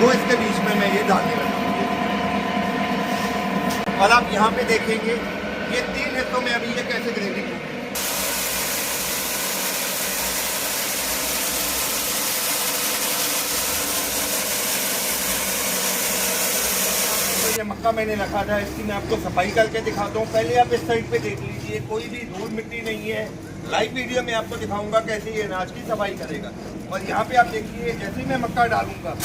वो इसके बीच में मैं ये डालने लगा। और आप यहाँ पे देखेंगे ये 3 हिस्सों में अभी ये कैसे ग्रेडिंग होगी। तो ये मक्का मैंने रखा था, इसकी मैं आपको सफाई करके दिखाता हूँ। पहले आप इस साइड पे देख लीजिए, कोई भी धूल मिट्टी नहीं है। लाइव वीडियो में आपको दिखाऊंगा कैसे ये अनाज की सफाई करेगा। और यहाँ पे आप देखिए, जैसे ही मैं मक्का डालूंगा।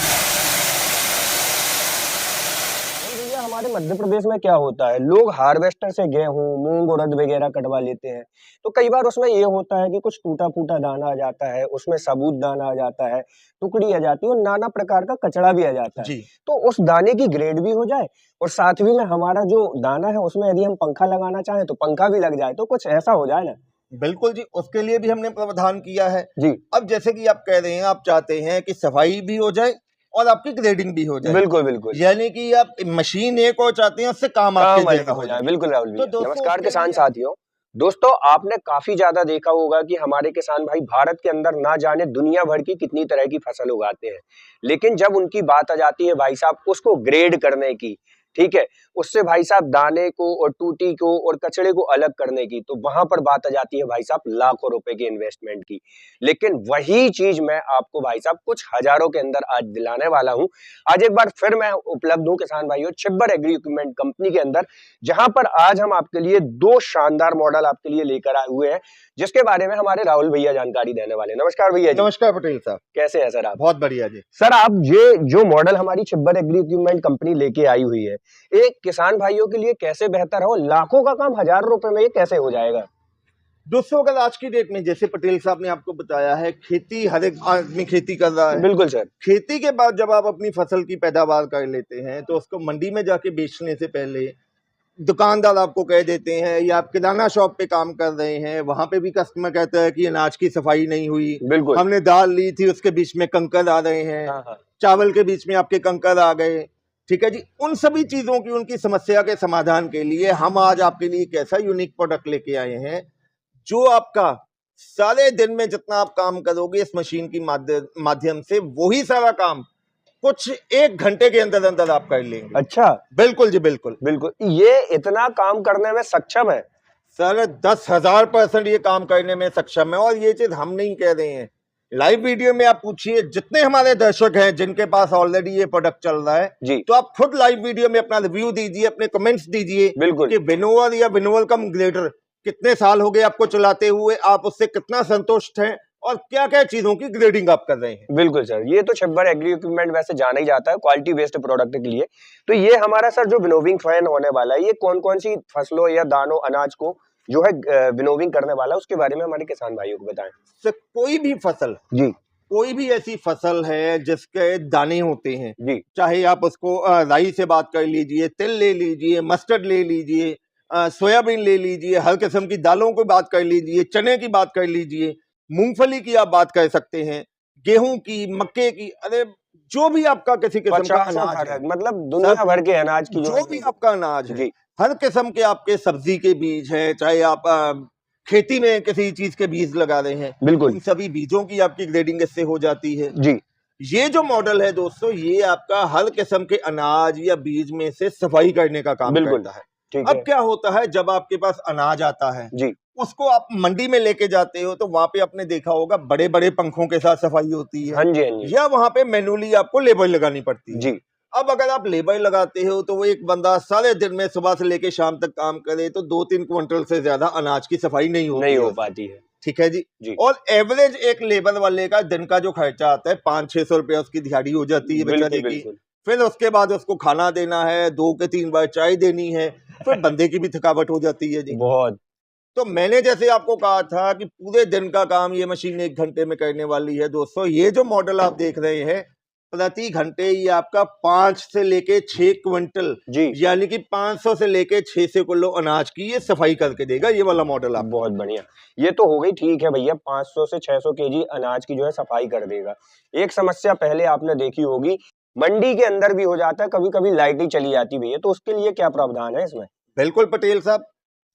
हमारे मध्य प्रदेश में क्या होता है, लोग हार्वेस्टर से गेहूं, मूंग, उड़द वगैरह कटवा लेते हैं। तो कई बार उसमें ये होता है कि कुछ टूटा फूटा दाना आ जाता है, उसमें सबूत दाना आ जाता है, टुकड़ी आ जाती है और नाना प्रकार का कचरा भी आ जाता है जी। तो उस दाने की ग्रेड भी हो जाए और साथ ही में हमारा जो दाना है उसमें यदि हम पंखा लगाना चाहें तो पंखा भी लग जाए, तो कुछ ऐसा हो जाए ना। बिल्कुल जी, उसके लिए भी हमने प्रावधान किया है जी। अब जैसे कि आप कह रहे हैं, आप चाहते हैं कि सफाई भी हो जाए और आपकी ग्रेडिंग भी हो जाए। बिल्कुल बिल्कुल, यानी कि आप मशीन एक और चाहते हैं, उससे काम आपके ज्यादा हो जाए। बिल्कुल राहुल तो भैया। दोस्तों, नमस्कार किसान साथियों। दोस्तों, आपने काफी ज्यादा देखा होगा कि हमारे किसान भाई भारत के अंदर ना जाने दुनिया भर की कितनी तरह की फसल उगाते हैं, लेकिन जब उनकी बात आ जाती है भाई साहब उसको ग्रेड करने की, ठीक है, उससे भाई साहब दाने को और टूटी को और कचड़े को अलग करने की, तो वहां पर बात आ जाती है भाई साहब लाखों रुपए की इन्वेस्टमेंट की। लेकिन वही चीज मैं आपको भाई साहब कुछ हजारों के अंदर आज दिलाने वाला हूं। आज एक बार फिर मैं उपलब्ध हूं किसान भाइयों छिब्बर एग्री इक्विपमेंट कंपनी के अंदर, जहां पर आज हम आपके लिए 2 शानदार मॉडल आपके लिए लेकर आए हुए हैं, जिसके बारे में हमारे राहुल भैया जानकारी देने वाले हैं। नमस्कार भैया जी। नमस्कार पटेल साहब, कैसे हैं सर आप? बहुत बढ़िया जी। सर, आप ये जो मॉडल हमारी छिब्बर एग्री इक्विपमेंट कंपनी लेके आई हुई है, एक किसान भाइयों के लिए कैसे बेहतर हो, लाखों का काम हजारों रुपए में ये कैसे हो जाएगा? दोस्तों, अगर आज की डेट में जैसे पटेल साहब ने आपको बताया है, खेती हर एक आदमी खेती कर रहा है। बिल्कुल सर। खेती के बाद जब आप अपनी फसल की पैदावार कर लेते हैं तो उसको मंडी में जाके बेचने से पहले दुकानदार आपको कह देते हैं, या आप किराना शॉप पे काम कर रहे हैं, वहां पे भी कस्टमर कहता है कि अनाज की सफाई नहीं हुई, बिल्कुल। हमने दाल ली थी उसके बीच में कंकर आ रहे हैं, हाँ। चावल के बीच में आपके कंकर आ गए। ठीक है जी, उन सभी चीजों की, उनकी समस्या के समाधान के लिए हम आज आपके लिए एक ऐसा यूनिक प्रोडक्ट लेके आए हैं जो आपका सारे दिन में जितना आप काम करोगे इस मशीन की माध्यम से, वही सारा काम कुछ 1 घंटे के अंदर अंदर आप कर लेंगे। अच्छा। बिल्कुल जी, बिल्कुल बिल्कुल, ये इतना काम करने में सक्षम है सर, 10,000% ये काम करने में सक्षम है। और ये चीज हम नहीं कह रहे हैं, लाइव वीडियो में आप पूछिए जितने हमारे दर्शक हैं जिनके पास ऑलरेडी ये प्रोडक्ट चल रहा है जी, तो आप खुद लाइव वीडियो में अपना रिव्यू दीजिए, अपने कमेंट्स दीजिए बिल्कुल कि विनोवर या विनोवर कम ग्रेडर कितने साल हो गए आपको चलाते हुए, आप उससे कितना संतुष्ट हैं और क्या क्या चीजों की ग्रेडिंग आप कर रहे हैं। बिल्कुल सर, ये तो छिब्बर एग्री इक्विपमेंट वैसे जाना ही जाता है क्वालिटी बेस्ड प्रोडक्ट के लिए। तो ये हमारा सर जो विनोविंग फैन होने वाला है, ये कौन कौन सी फसलों या दानों अनाज को जो है विनोविंग करने वाला है, उसके बारे में हमारे किसान भाइयों को बताएं। सर, कोई भी फसल जी कोई भी ऐसी फसल है जिसके दाने होते हैं जी, चाहे आप उसको राई से बात कर लीजिए, तिल ले लीजिए, मस्टर्ड ले लीजिए, सोयाबीन ले लीजिए, हर किस्म की दालों की बात कर लीजिए, चने की बात कर लीजिए, मूंगफली की आप बात कर सकते हैं, गेहूं की, मक्के की, अरे जो भी आपका किसी किस्म का अनाज है, मतलब दुनिया भर के अनाज की जो भी आपका अनाज है, जी, हर किस्म के आपके सब्जी के बीज हैं, चाहे आप खेती में किसी चीज के बीज लगा रहे हैं, बिल्कुल उन सभी बीजों की आपकी ग्रेडिंग इससे हो जाती है जी। ये जो मॉडल है दोस्तों, ये आपका हर किस्म के अनाज या बीज में से सफाई करने का काम बिल्कुल करता है। ठीक अब है क्या होता है, जब आपके पास अनाज आता है जी, उसको आप मंडी में लेके जाते हो तो वहां पे आपने देखा होगा बड़े बड़े पंखों के साथ सफाई होती है, हाँ जी हाँ जी या वहां पे मैनुअली आपको लेबर लगानी पड़ती है। जी, अब अगर आप लेबर लगाते हो तो वो एक बंदा सारे दिन में सुबह से लेके शाम तक काम करे तो 2-3 क्विंटल से ज्यादा अनाज की सफाई नहीं हो पाती है। ठीक है जी। जी। और एवरेज एक लेबर वाले का दिन का जो खर्चा आता है 500-600 रुपया उसकी दिहाड़ी हो जाती है बेचारे की। बिल्कुल फिर उसके बाद उसको खाना देना है, 2 के 3 बार चाय देनी है, फिर बंदे की भी थकावट हो जाती है जी। बहुत। तो मैंने जैसे आपको कहा था कि पूरे दिन का काम ये मशीन 1 घंटे में करने वाली है दोस्तों। ये जो मॉडल आप देख रहे हैं, प्रति घंटे ये आपका 5 से लेके 6 क्विंटल जी, यानी कि 500 से लेके 600 किलो अनाज की ये सफाई करके देगा ये वाला मॉडल आप। बहुत बढ़िया। ये तो हो गई ठीक है भैया, 500 से 600 केजी अनाज की जो है सफाई कर देगा। एक समस्या पहले आपने देखी होगी, मंडी के अंदर भी हो जाता है, कभी कभी लाइट ही चली जाती भैया, तो उसके लिए क्या प्रावधान है इसमें? बिल्कुल पटेल साहब,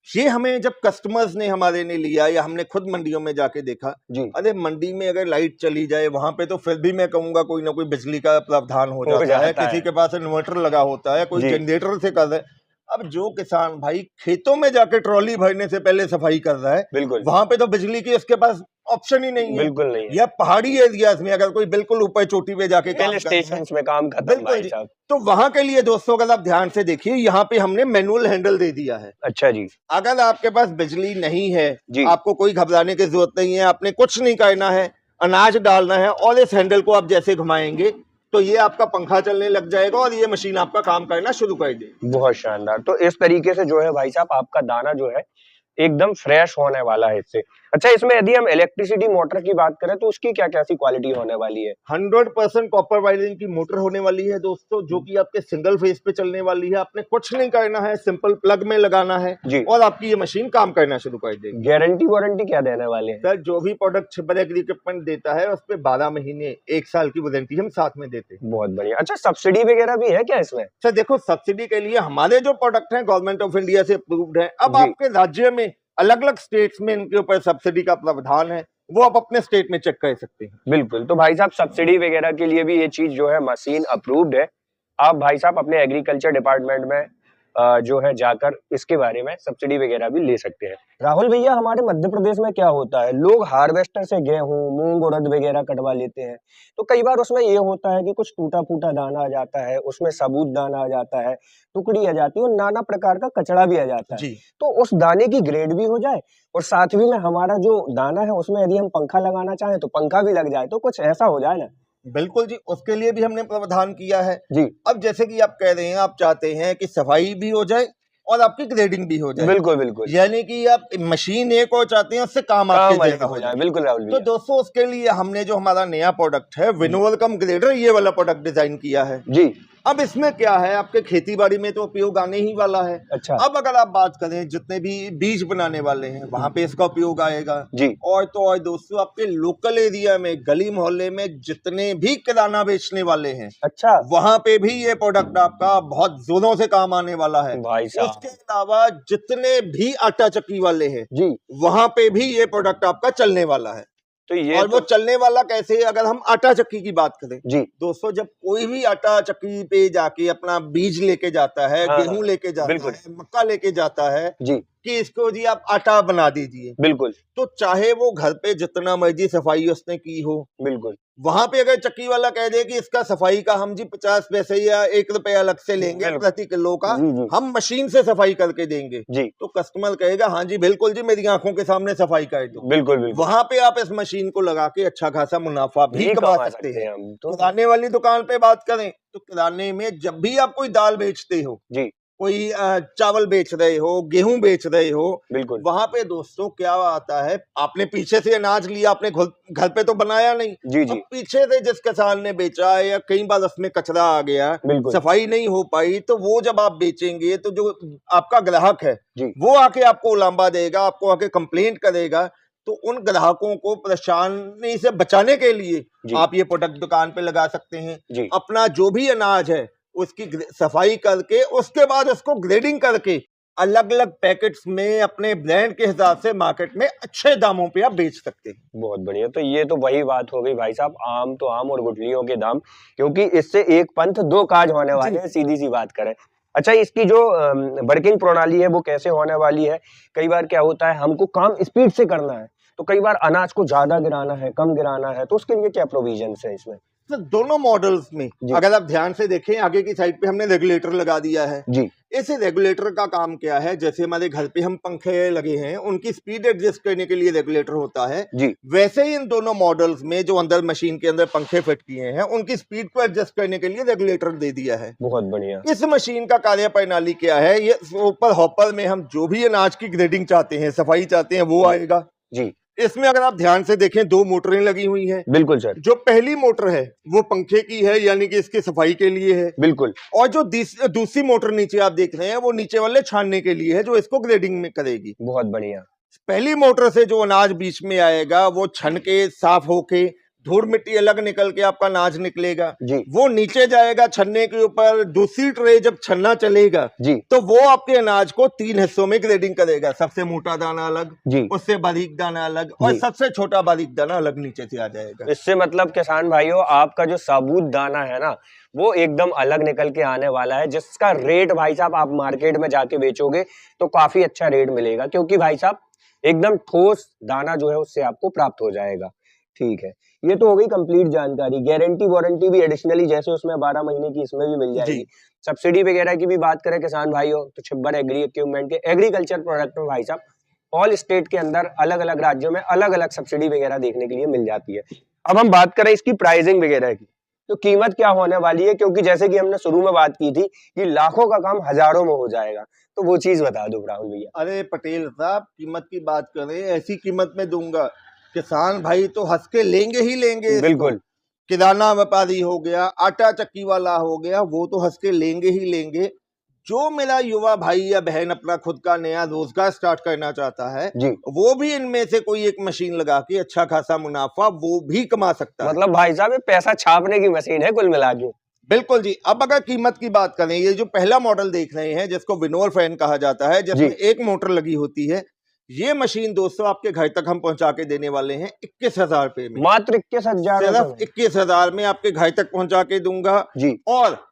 ये हमें जब कस्टमर्स ने हमारे ने लिया या हमने खुद मंडियों में जाके देखा, जी अरे मंडी में अगर लाइट चली जाए वहां पे तो फिर भी मैं कहूंगा कोई ना कोई बिजली का प्रावधान हो जाता है, किसी के पास इन्वर्टर लगा होता है, कोई जी जनरेटर से कर रहा है। अब जो किसान भाई खेतों में जाके ट्रॉली भरने से पहले सफाई कर रहा है, बिल्कुल वहां पे तो बिजली की उसके पास ऑप्शन ही नहीं है। बिल्कुल नहीं है। या पहाड़ी एरियाज में अगर कोई बिल्कुल ऊपर चोटी पे जाके काम हिल कर रहा है, स्टेशंस में काम खत्म बिल्कुल भाई जी। साहब। तो वहां के लिए दोस्तों अगर आप ध्यान से देखिए, यहाँ पे हमने मैनुअल हैंडल दे दिया है। अच्छा जी अगर आपके पास बिजली नहीं है, जी आपको कोई घबराने की जरूरत नहीं है, आपने कुछ नहीं करना है, अनाज डालना है और इस हैंडल को आप जैसे घुमाएंगे तो ये आपका पंखा चलने लग जाएगा और ये मशीन आपका काम करना शुरू कर देगी। बहुत शानदार। तो इस तरीके से जो है भाई साहब आपका दाना जो है एकदम फ्रेश होने वाला है इससे। अच्छा, इसमें यदि हम इलेक्ट्रिसिटी मोटर की बात करें तो उसकी क्या कैसी क्वालिटी होने वाली है? 100% कॉपर वायरिंग की मोटर होने वाली है दोस्तों, जो कि आपके सिंगल फेज पे चलने वाली है। आपने कुछ नहीं करना है, सिंपल प्लग में लगाना है जी। और आपकी ये मशीन काम करना शुरू कर देगी। गारंटी वारंटी क्या देने वाले हैं? सर, जो भी प्रोडक्ट छिपर एग्री इक्विपमेंट देता है उस पे 12 महीने 1 साल की वारंटी हम साथ में देते हैं। बहुत बढ़िया। अच्छा, सब्सिडी वगैरह भी है क्या इसमें? सर देखो, सब्सिडी के लिए हमारे जो प्रोडक्ट हैं गवर्नमेंट ऑफ इंडिया से अप्रूव्ड है। अब जी। आपके राज्य में अलग अलग स्टेट्स में इनके ऊपर सब्सिडी का प्रावधान है, वो आप अपने स्टेट में चेक कर सकते हैं। बिल्कुल। तो भाई साहब सब्सिडी वगैरह के लिए भी ये चीज जो है मशीन अप्रूव्ड है। आप भाई साहब अपने एग्रीकल्चर डिपार्टमेंट में जो है जाकर इसके बारे में सब्सिडी वगैरह भी ले सकते हैं। राहुल भैया, हमारे मध्य प्रदेश में क्या होता है, लोग हार्वेस्टर से गेहूं मूंग उड़द वगैरह कटवा लेते हैं, तो कई बार उसमें ये होता है कि कुछ टूटा फूटा दाना आ जाता है, उसमें सबूत दाना आ जाता है, टुकड़ी आ जाती है और नाना प्रकार का कचरा भी आ जाता है। जी। तो उस दाने की ग्रेड भी हो जाए और साथ ही में हमारा जो दाना है उसमें यदि हम पंखा लगाना चाहें तो पंखा भी लग जाए, तो कुछ ऐसा हो जाए ना? बिल्कुल जी, उसके लिए भी हमने प्रावधान किया है जी अब जैसे कि आप कह रहे हैं, आप चाहते हैं कि सफाई भी हो जाए और आपकी ग्रेडिंग भी हो जाए, बिल्कुल बिल्कुल। यानी कि आप मशीन एक और चाहते हैं उससे काम आपके काम जैसा हो हो जाए, जाए। बिल्कुल राहुल तो भैया। दोस्तों उसके लिए हमने जो हमारा नया प्रोडक्ट है विनोवल कम ग्रेडर, ये वाला प्रोडक्ट डिजाइन किया है। जी अब इसमें क्या है, आपके खेती बाड़ी में तो उपयोग आने ही वाला है। अच्छा अब अगर आप बात करें जितने भी बीज बनाने वाले हैं वहां पे इसका उपयोग आएगा। जी और तो और दोस्तों, आपके लोकल एरिया में गली मोहल्ले में जितने भी किराना बेचने वाले हैं अच्छा वहां पे भी ये प्रोडक्ट आपका बहुत जोरों से काम आने वाला है। भाई साहब उसके अलावा जितने भी आटा चक्की वाले हैं जी। वहां पे भी ये प्रोडक्ट आपका चलने वाला है। तो ये और वो तो चलने वाला कैसे, अगर हम आटा चक्की की बात करें जी दोस्तों, जब कोई भी आटा चक्की पे जाके अपना बीज लेके जाता है, हाँ, गेहूं लेके जाता बिल्कुल। है, मक्का लेके जाता है जी कि इसको जी आप आटा बना दीजिए, बिल्कुल तो चाहे वो घर पे जितना मर्जी सफाई उसने की हो, बिल्कुल वहां पे अगर चक्की वाला कह दे कि इसका सफाई का हम जी 50 पैसे या 1 रुपया अलग से लेंगे बिल्कुल। प्रति किलो का, जी जी हम मशीन से सफाई करके देंगे, जी तो कस्टमर कहेगा हाँ जी बिल्कुल जी, मेरी आंखों के सामने सफाई कर दो। बिल्कुल बिल्कुल। वहां पे आप इस मशीन को लगा के अच्छा खासा मुनाफा भी ये कमा कमा सकते हैं। हम तो। किराने वाली दुकान पे बात करें तो किराने में जब भी आप कोई दाल बेचते हो, जी कोई चावल बेच रहे हो, गेहूं बेच रहे हो, बिल्कुल वहां पे दोस्तों क्या आता है, आपने पीछे से अनाज लिया, आपने घर पे तो बनाया नहीं, जी अब जी पीछे से जिस किसान ने बेचा है या कई बार उसमें कचरा आ गया, बिल्कुल सफाई नहीं हो पाई, तो वो जब आप बेचेंगे तो जो आपका ग्राहक है जी वो आके आपको उलाम्बा देगा, आपको आके कंप्लेंट करेगा। तो उन ग्राहकों को परेशानी से बचाने के लिए जी आप ये प्रोडक्ट दुकान पे लगा सकते हैं। जी अपना जो भी अनाज है उसकी सफाई करके उसके बाद उसको ग्रेडिंग करके अलग अलग पैकेट्स में अपने ब्रांड के हिसाब से मार्केट में अच्छे दामों पे आप बेच सकते हैं। बहुत बढ़िया। तो ये तो वही बात हो गई भाई साहब, आम तो आम और गुठलियों के दाम, क्योंकि इससे एक पंथ दो काज होने वाले हैं, सीधी सी बात करें। अच्छा, इसकी जो वर्किंग प्रणाली है वो कैसे होने वाली है? कई बार क्या होता है, हमको काम स्पीड से करना है, तो कई बार अनाज को ज्यादा गिराना है, कम गिराना है, तो उसके लिए क्या प्रोविजन है इसमें? तो दोनों मॉडल्स में जी। अगर आप ध्यान से देखें, आगे की साइड पे हमने रेगुलेटर लगा दिया है। जी इस रेगुलेटर का काम क्या है, जैसे हमारे घर पे हम पंखे लगे हैं उनकी स्पीड एडजस्ट करने के लिए रेगुलेटर होता है, जी वैसे ही इन दोनों मॉडल्स में जो अंदर मशीन के अंदर पंखे फिट किए हैं उनकी स्पीड को एडजस्ट करने के लिए रेगुलेटर दे दिया है। बहुत बढ़िया। इस मशीन का कार्य प्रणाली क्या है, ये ऊपर हॉपर में हम जो भी अनाज की ग्रेडिंग चाहते हैं, सफाई चाहते हैं, वो आएगा। जी इसमें अगर आप ध्यान से देखें 2 मोटरें लगी हुई हैं। बिल्कुल सर। जो पहली मोटर है वो पंखे की है, यानी कि इसकी सफाई के लिए है। बिल्कुल। और जो दूसरी मोटर नीचे आप देख रहे हैं वो नीचे वाले छानने के लिए है, जो इसको ग्रेडिंग में करेगी। बहुत बढ़िया। पहली मोटर से जो अनाज बीच में आएगा वो छन के साफ होके धूल मिट्टी अलग निकल के आपका अनाज निकलेगा जी वो नीचे जाएगा छन्ने के ऊपर। दूसरी ट्रे जब छन्ना चलेगा जी तो वो आपके अनाज को 3 हिस्सों में ग्रेडिंग करेगा। सबसे मोटा दाना अलग, जी उससे बारीक दाना अलग और जी। सबसे छोटा बारीक दाना अलग नीचे से आ जाएगा। इससे मतलब किसान भाइयों आपका जो साबुत दाना है ना वो एकदम अलग निकल के आने वाला है, जिसका रेट भाई साहब आप मार्केट में जाके बेचोगे तो काफी अच्छा रेट मिलेगा, क्योंकि भाई साहब एकदम ठोस दाना जो है उससे आपको प्राप्त हो जाएगा। ठीक है, ये तो हो गई कंप्लीट जानकारी। गारंटी वारंटी भी एडिशनली जैसे उसमें 12 महीने की इसमें भी मिल जी जाएगी। सब्सिडी वगैरह की भी बात करें किसान भाइयों तो छिब्बर एग्री इक्विपमेंट के एग्रीकल्चर प्रोडक्ट में भाई साहब ऑल स्टेट के अंदर अलग अलग राज्यों में अलग अलग सब्सिडी वगैरह देखने के लिए मिल जाती है। अब हम बात करें इसकी प्राइसिंग वगैरह की, तो कीमत क्या होने वाली है, क्योंकि जैसे कि हमने शुरू में बात की थी कि लाखों का काम हजारों में हो जाएगा, तो वो चीज बता दो राहुल भैया। अरे पटेल साहब, कीमत की बात करें ऐसी कीमत में दूंगा किसान भाई तो हंस के लेंगे ही लेंगे इसको। बिल्कुल किराना व्यापारी हो गया, आटा चक्की वाला हो गया, वो तो हंस के लेंगे ही लेंगे। जो मेरा युवा भाई या बहन अपना खुद का नया रोजगार स्टार्ट करना चाहता है जी, वो भी इनमें से कोई एक मशीन लगा के अच्छा खासा मुनाफा वो भी कमा सकता है। मतलब भाई साहब ये पैसा छापने की मशीन है कुल मिला के। बिल्कुल जी। अब अगर कीमत की बात करें, ये जो पहला मॉडल देख रहे हैं जिसको विनोर फैन कहा जाता है, जिसमें जी एक मोटर लगी होती है, ये मशीन दोस्तों आपके घर तक हम पहुंचा के देने वाले हैं 21,000 रुपए में। मात्र 21,000 सिर्फ 21,000 में आपके घर तक पहुंचा के दूंगा जी। और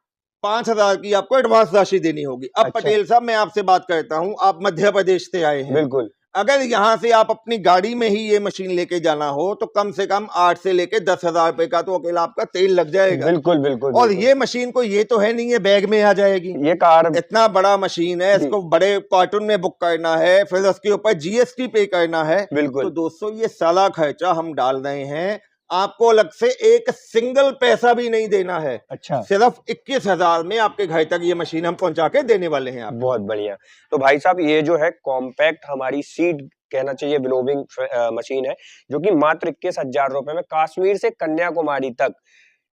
5,000 की आपको एडवांस राशि देनी होगी। अब अच्छा। पटेल साहब मैं आपसे बात करता हूं, आप मध्य प्रदेश से आए हैं। बिल्कुल अगर यहाँ से आप अपनी गाड़ी में ही ये मशीन लेके जाना हो तो कम से कम 8 से लेके 10,000 रुपए का तो अकेला आपका तेल लग जाएगा। बिल्कुल बिल्कुल और बिल्कुल। ये मशीन को ये तो है नहीं ये बैग में आ जाएगी। ये कार इतना बड़ा मशीन है, जी। इसको बड़े कार्टून में बुक करना है, फिर उसके ऊपर जीएसटी पे करना है। बिल्कुल तो दोस्तों ये सारा खर्चा हम डाल रहे हैं, आपको अलग से एक सिंगल पैसा भी नहीं देना है। अच्छा, सिर्फ 21,000 में आपके घर तक ये मशीन हम पहुंचा के देने वाले हैं आप। बहुत बढ़िया। तो भाई साहब ये जो है कॉम्पैक्ट हमारी सीड कहना चाहिए ब्लोविंग मशीन है, जो कि मात्र 21,000 रुपए में कश्मीर से कन्याकुमारी तक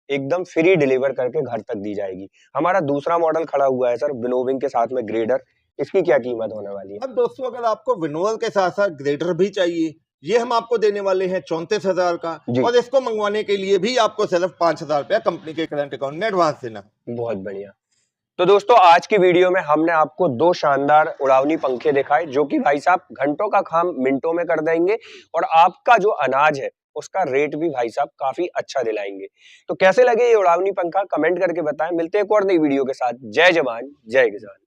एकदम फ्री डिलीवर करके घर तक दी जाएगी। हमारा दूसरा मॉडल खड़ा हुआ है सर विनोविंग के साथ में ग्रेडर, इसकी क्या कीमत होने वाली है? अब दोस्तों अगर आपको विनोवर के साथ साथ ग्रेडर भी चाहिए, ये हम आपको देने वाले हैं 34,000 का, जी। और इसको मंगवाने के लिए भी आपको सिर्फ 5,000 रुपया कंपनी के करंट अकाउंट में एडवांस देना। बहुत बढ़िया। तो दोस्तों आज की वीडियो में हमने आपको 2 शानदार उड़ावनी पंखे दिखाए, जो कि भाई साहब घंटों का काम मिनटों में कर देंगे और आपका जो अनाज है उसका रेट भी भाई साहब काफी अच्छा दिलाएंगे। तो कैसे लगे ये उड़ावनी पंखा कमेंट करके बताएं। मिलते हैं एक और नई वीडियो के साथ। जय जवान जय किसान।